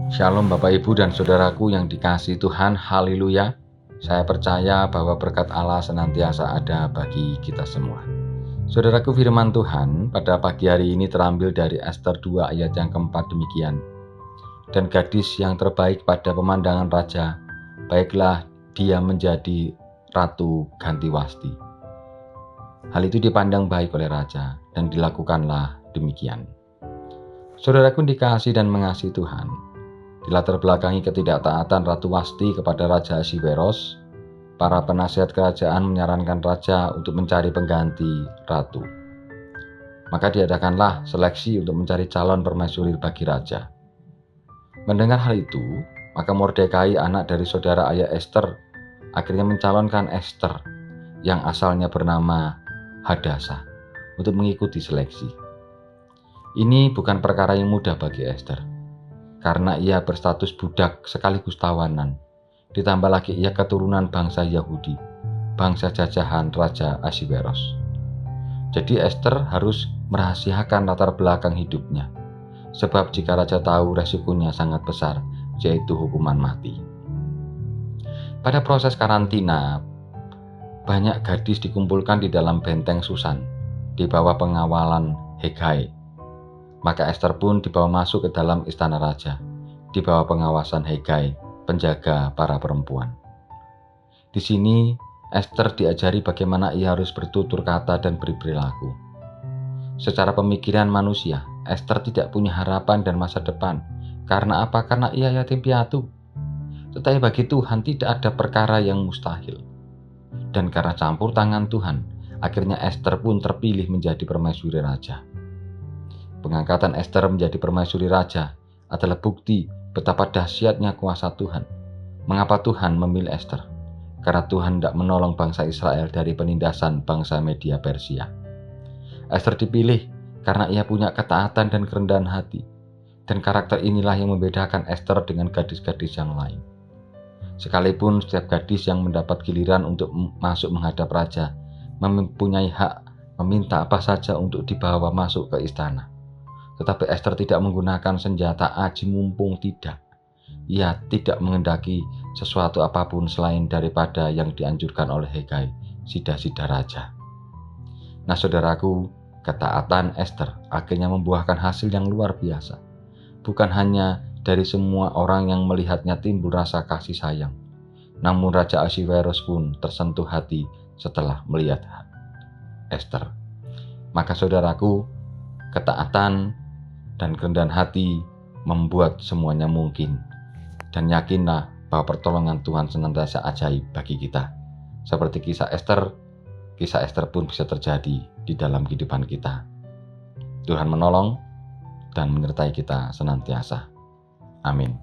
Shalom Bapak Ibu dan Saudaraku yang dikasihi Tuhan, haleluya. Saya percaya bahwa berkat Allah senantiasa ada bagi kita semua. Saudaraku, firman Tuhan pada pagi hari ini terambil dari Ester 2 ayat yang keempat demikian. Dan gadis yang terbaik pada pemandangan raja, baiklah dia menjadi ratu ganti wasti. Hal itu dipandang baik oleh raja dan dilakukanlah demikian. Saudaraku dikasihi dan mengasihi Tuhan, dilatar belakangi ketidaktaatan Ratu Wasti kepada Raja Ahasveros, para penasihat kerajaan menyarankan raja untuk mencari pengganti ratu. Maka diadakanlah seleksi untuk mencari calon permaisuri bagi raja. Mendengar hal itu, maka Mordekai, anak dari saudara ayah Ester, akhirnya mencalonkan Ester yang asalnya bernama Hadasa untuk mengikuti seleksi. Ini bukan perkara yang mudah bagi Ester, karena ia berstatus budak sekaligus tawanan, ditambah lagi ia keturunan bangsa Yahudi, bangsa jajahan Raja Ahasveros. Jadi Ester harus merahasiakan latar belakang hidupnya, sebab jika raja tahu resikonya sangat besar, yaitu hukuman mati. Pada proses karantina, banyak gadis dikumpulkan di dalam benteng Susan, di bawah pengawalan Hegai. Maka Ester pun dibawa masuk ke dalam istana raja, di bawah pengawasan Hegai, penjaga para perempuan. Di sini, Ester diajari bagaimana ia harus bertutur kata dan berperilaku. Secara pemikiran manusia, Ester tidak punya harapan dan masa depan. Karena apa? Karena ia yatim piatu. Tetapi bagi Tuhan tidak ada perkara yang mustahil. Dan karena campur tangan Tuhan, akhirnya Ester pun terpilih menjadi permaisuri raja. Pengangkatan Ester menjadi permaisuri raja adalah bukti betapa dahsyatnya kuasa Tuhan. Mengapa Tuhan memilih Ester? Karena Tuhan tidak menolong bangsa Israel dari penindasan bangsa Media Persia. Ester dipilih karena ia punya ketaatan dan kerendahan hati. Dan karakter inilah yang membedakan Ester dengan gadis-gadis yang lain. Sekalipun setiap gadis yang mendapat giliran untuk masuk menghadap raja mempunyai hak meminta apa saja untuk dibawa masuk ke istana. Tetapi Ester tidak menggunakan senjata aji mumpung, tidak. Ia tidak menghendaki sesuatu apapun selain daripada yang dianjurkan oleh Hegai, sida-sida raja. Nah saudaraku, ketaatan Ester akhirnya membuahkan hasil yang luar biasa. Bukan hanya dari semua orang yang melihatnya timbul rasa kasih sayang, namun Raja Ahasveros pun tersentuh hati setelah melihat Ester. Maka saudaraku, ketaatan dan kerendahan hati membuat semuanya mungkin. Dan yakinlah bahwa pertolongan Tuhan senantiasa ajaib bagi kita. Seperti kisah Ester pun bisa terjadi di dalam kehidupan kita. Tuhan menolong dan menyertai kita senantiasa. Amin.